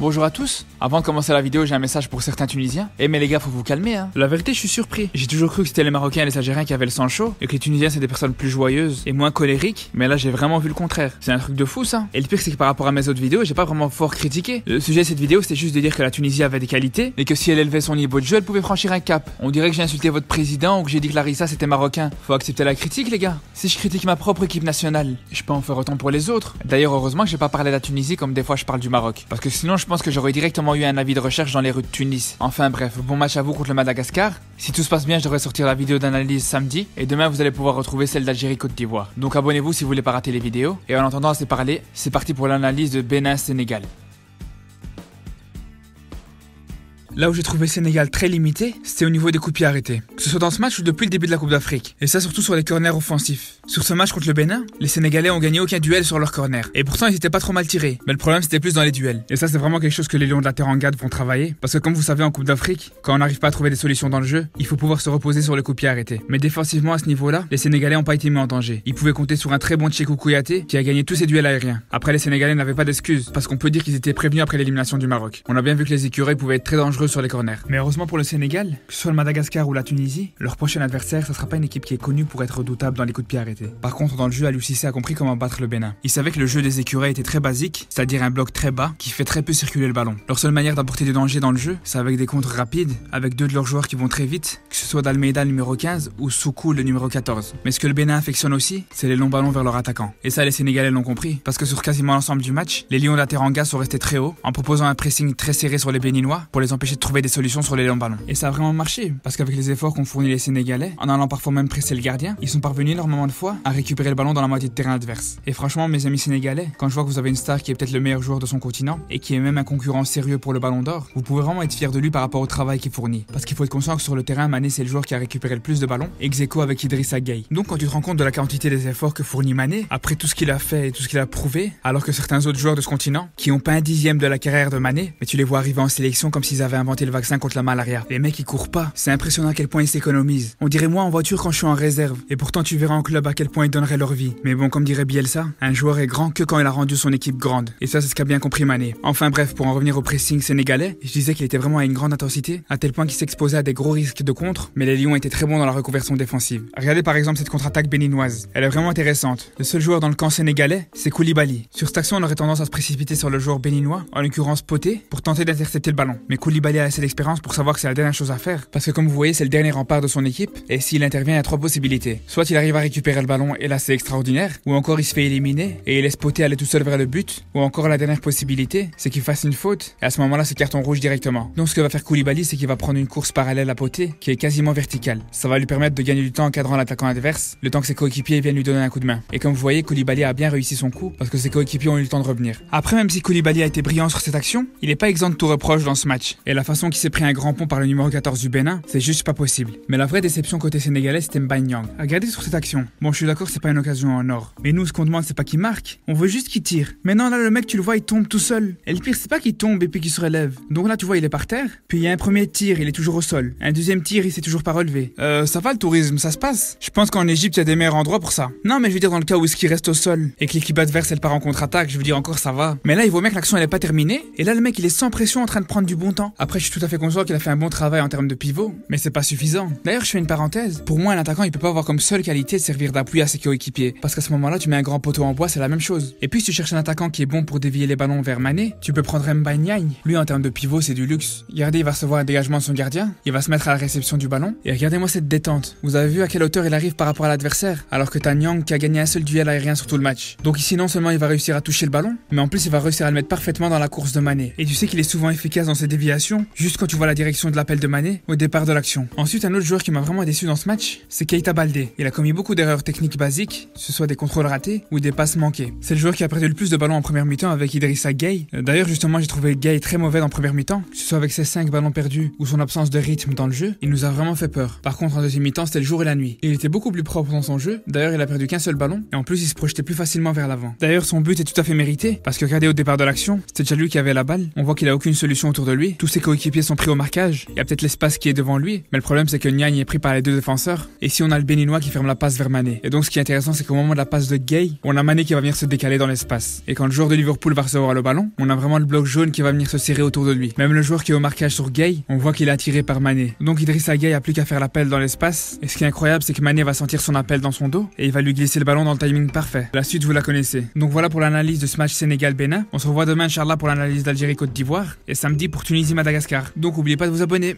Bonjour à tous. Avant de commencer la vidéo, j'ai un message pour certains Tunisiens. Eh mais les gars, faut vous calmer hein. La vérité, je suis surpris. J'ai toujours cru que c'était les Marocains et les Algériens qui avaient le sang chaud et que les Tunisiens c'est des personnes plus joyeuses et moins colériques. Mais là, j'ai vraiment vu le contraire. C'est un truc de fou ça. Et le pire, c'est que par rapport à mes autres vidéos, j'ai pas vraiment fort critiqué. Le sujet de cette vidéo, c'était juste de dire que la Tunisie avait des qualités et que si elle élevait son niveau de jeu, elle pouvait franchir un cap. On dirait que j'ai insulté votre président ou que j'ai dit que Larissa c'était marocain. Faut accepter la critique, les gars. Si je critique ma propre équipe nationale, je peux en faire autant pour les autres. D'ailleurs, heureusement que j'ai pas parlé de la Tunisie comme des fois je parle du Maroc. Parce que sinon, je pense que j'aurais directement eu un avis de recherche dans les rues de Tunis. Enfin bref, bon match à vous contre le Madagascar. Si tout se passe bien, je devrais sortir la vidéo d'analyse samedi et demain vous allez pouvoir retrouver celle d'Algérie-Côte d'Ivoire. Donc abonnez-vous si vous voulez pas rater les vidéos. Et en attendant assez parler, c'est parti pour l'analyse de Bénin-Sénégal. Là où j'ai trouvé le Sénégal très limité, c'était au niveau des coups de pied arrêtés. Que ce soit dans ce match ou depuis le début de la Coupe d'Afrique. Et ça surtout sur les corners offensifs. Sur ce match contre le Bénin, les Sénégalais ont gagné aucun duel sur leurs corners. Et pourtant ils étaient pas trop mal tirés. Mais le problème c'était plus dans les duels. Et ça c'est vraiment quelque chose que les Lions de la Teranga vont travailler. Parce que comme vous savez en Coupe d'Afrique, quand on n'arrive pas à trouver des solutions dans le jeu, il faut pouvoir se reposer sur les coups de pied arrêtés. Mais défensivement à ce niveau-là, les Sénégalais n'ont pas été mis en danger. Ils pouvaient compter sur un très bon Tchékou Kouyaté qui a gagné tous ses duels aériens. Après les Sénégalais n'avaient pas d'excuses parce qu'on peut dire qu'ils étaient prévenus après l'élimination du Maroc. On a bien vu que les écureuils pouvaient être très dangereux sur les corners. Mais heureusement pour le Sénégal, que ce soit le Madagascar ou la Tunisie, leur prochain adversaire, ça sera pas une équipe qui est connue pour être redoutable dans les coups de pied arrêtés. Par contre, dans le jeu, Aliou Cissé a compris comment battre le Bénin. Il savait que le jeu des écureuils était très basique, c'est-à-dire un bloc très bas qui fait très peu circuler le ballon. Leur seule manière d'apporter des dangers dans le jeu, c'est avec des contres rapides, avec deux de leurs joueurs qui vont très vite, que ce soit d'Almeida le numéro 15 ou Soukou le numéro 14. Mais ce que le Bénin affectionne aussi, c'est les longs ballons vers leur attaquant. Et ça, les Sénégalais l'ont compris, parce que sur quasiment l'ensemble du match, les Lions de la Teranga sont restés très hauts, en proposant un pressing très serré sur les Béninois pour les empêcher de trouver des solutions sur les longs ballons. Et ça a vraiment marché, parce qu'avec les efforts qu'ont fournis les Sénégalais, en allant parfois même presser le gardien, ils sont parvenus énormément de fois à récupérer le ballon dans la moitié de terrain adverse. Et franchement, mes amis sénégalais, quand je vois que vous avez une star qui est peut-être le meilleur joueur de son continent, et qui est même un concurrent sérieux pour le ballon d'or, vous pouvez vraiment être fier de lui par rapport au travail qu'il fournit. Parce qu'il faut être conscient que sur le terrain, Mané c'est le joueur qui a récupéré le plus de ballons, ex aequo avec Idrissa Gueye. Donc quand tu te rends compte de la quantité des efforts que fournit Mané, après tout ce qu'il a fait et tout ce qu'il a prouvé, alors que certains autres joueurs de ce continent, qui ont pas un dixième de la carrière de Mané, mais tu les vois arriver en sélection comme s'ils avaient inventé le vaccin contre la malaria. Les mecs ils courent pas, c'est impressionnant à quel point ils s'économisent. On dirait moi en voiture quand je suis en réserve, et pourtant tu verras en club à quel point ils donneraient leur vie. Mais bon, comme dirait Bielsa, un joueur est grand que quand il a rendu son équipe grande. Et ça c'est ce qu'a bien compris Mané. Enfin bref, pour en revenir au pressing sénégalais, je disais qu'il était vraiment à une grande intensité, à tel point qu'il s'exposait à des gros risques de contre, mais les Lions étaient très bons dans la reconversion défensive. Regardez par exemple cette contre-attaque béninoise. Elle est vraiment intéressante. Le seul joueur dans le camp sénégalais, c'est Koulibaly. Sur cette action, on aurait tendance à se précipiter sur le joueur béninois, en l'occurrence Poté, pour tenter d'intercepter le ballon. Mais Koulibaly a assez d'expérience pour savoir que c'est la dernière chose à faire, parce que comme vous voyez, c'est le dernier rempart de son équipe, et s'il intervient, il y a trois possibilités. Soit il arrive à récupérer le ballon, et là c'est extraordinaire, ou encore il se fait éliminer, et il laisse Poté aller tout seul vers le but, ou encore la dernière possibilité, c'est qu'il fasse une faute, et à ce moment-là c'est carton rouge directement. Donc ce que va faire Koulibaly, c'est qu'il va prendre une course parallèle à Poté, qui est quasiment verticale. Ça va lui permettre de gagner du temps en cadrant l'attaquant adverse, le temps que ses coéquipiers viennent lui donner un coup de main. Et comme vous voyez, Koulibaly a bien réussi son coup, parce que ses coéquipiers ont eu le temps de revenir. Après, même si Koulibaly a été brillant sur cette action, il est pas exempt de tout reproche dans ce match. Et la façon qu'il s'est pris un grand pont par le numéro 14 du Bénin, c'est juste pas possible. Mais la vraie déception côté sénégalais, c'était Mbanyang. Regardez sur cette action. Bon, je suis d'accord, c'est pas une occasion en or. Mais nous, ce qu'on demande, c'est pas qu'il marque. On veut juste qu'il tire. Mais non, là, le mec, tu le vois, il tombe tout seul. Et le pire, c'est pas qu'il tombe et puis qu'il se relève. Donc là, tu vois, il est par terre. Puis il y a un premier tir, il est toujours au sol. Un deuxième tir, il s'est toujours pas relevé. Ça va le tourisme, ça se passe. Je pense qu'en Égypte, il y a des meilleurs endroits pour ça. Non, mais je veux dire, dans le cas où est-ce qu'il reste au sol et que l'équipe adverse, elle part en contre-attaque, je veux dire encore, ça va. Mais là, il voit bien que l'action, elle est pas terminée. Et là, le mec, il est sans pression en train de prendre du bon temps. Après, je suis tout à fait conscient qu'il a fait un bon travail en termes de pivot, mais c'est pas suffisant. D'ailleurs, je fais une parenthèse. Pour moi, un attaquant, il peut pas avoir comme seule qualité de servir d'appui à ses coéquipiers. Parce qu'à ce moment-là, tu mets un grand poteau en bois, c'est la même chose. Et puis, si tu cherches un attaquant qui est bon pour dévier les ballons vers Mané, tu peux prendre Mbanyang. Lui, en termes de pivot, c'est du luxe. Regardez, il va recevoir un dégagement de son gardien. Il va se mettre à la réception du ballon. Et regardez-moi cette détente. Vous avez vu à quelle hauteur il arrive par rapport à l'adversaire, alors que t'as Nyang qui a gagné un seul duel aérien sur tout le match. Donc ici, non seulement il va réussir à toucher le ballon, mais en plus, il va réussir à le mettre parfaitement dans la course de Mané. Et tu sais qu'il est souvent efficace dans ses déviations, juste quand tu vois la direction de l'appel de Mané au départ de l'action. Ensuite, un autre joueur qui m'a vraiment déçu dans ce match, c'est Keita Baldé. Il a commis beaucoup d'erreurs techniques basiques, que ce soit des contrôles ratés ou des passes manquées. C'est le joueur qui a perdu le plus de ballons en première mi-temps avec Idrissa Gueye. D'ailleurs, justement, j'ai trouvé Gueye très mauvais en première mi-temps, que ce soit avec ses 5 ballons perdus ou son absence de rythme dans le jeu, il nous a vraiment fait peur. Par contre, en deuxième mi-temps, c'était le jour et la nuit. Et il était beaucoup plus propre dans son jeu. D'ailleurs, il a perdu qu'un seul ballon et en plus, il se projetait plus facilement vers l'avant. D'ailleurs, son but est tout à fait mérité parce que regardez au départ de l'action, c'était déjà lui qui avait la balle. On voit qu'il a aucune solution autour de lui. Tous ses coéquipiers sont pris au marquage, il y a peut-être l'espace qui est devant lui, mais le problème c'est que Niang est pris par les deux défenseurs. Et si on a le Béninois qui ferme la passe vers Mané. Et donc ce qui est intéressant c'est qu'au moment de la passe de Gay, on a Mané qui va venir se décaler dans l'espace. Et quand le joueur de Liverpool va recevoir le ballon, on a vraiment le bloc jaune qui va venir se serrer autour de lui. Même le joueur qui est au marquage sur Gay, on voit qu'il est attiré par Mané. Donc Idrissa Gueye a plus qu'à faire l'appel dans l'espace. Et ce qui est incroyable c'est que Mané va sentir son appel dans son dos et il va lui glisser le ballon dans le timing parfait. La suite vous la connaissez. Donc voilà pour l'analyse de ce match Sénégal-Bénin. On se revoit demain Inch'Allah pour l'analyse d'Algérie-Côte d'Ivoire et samedi pour Tunisie-Madagascar. Donc n'oubliez pas de vous abonner.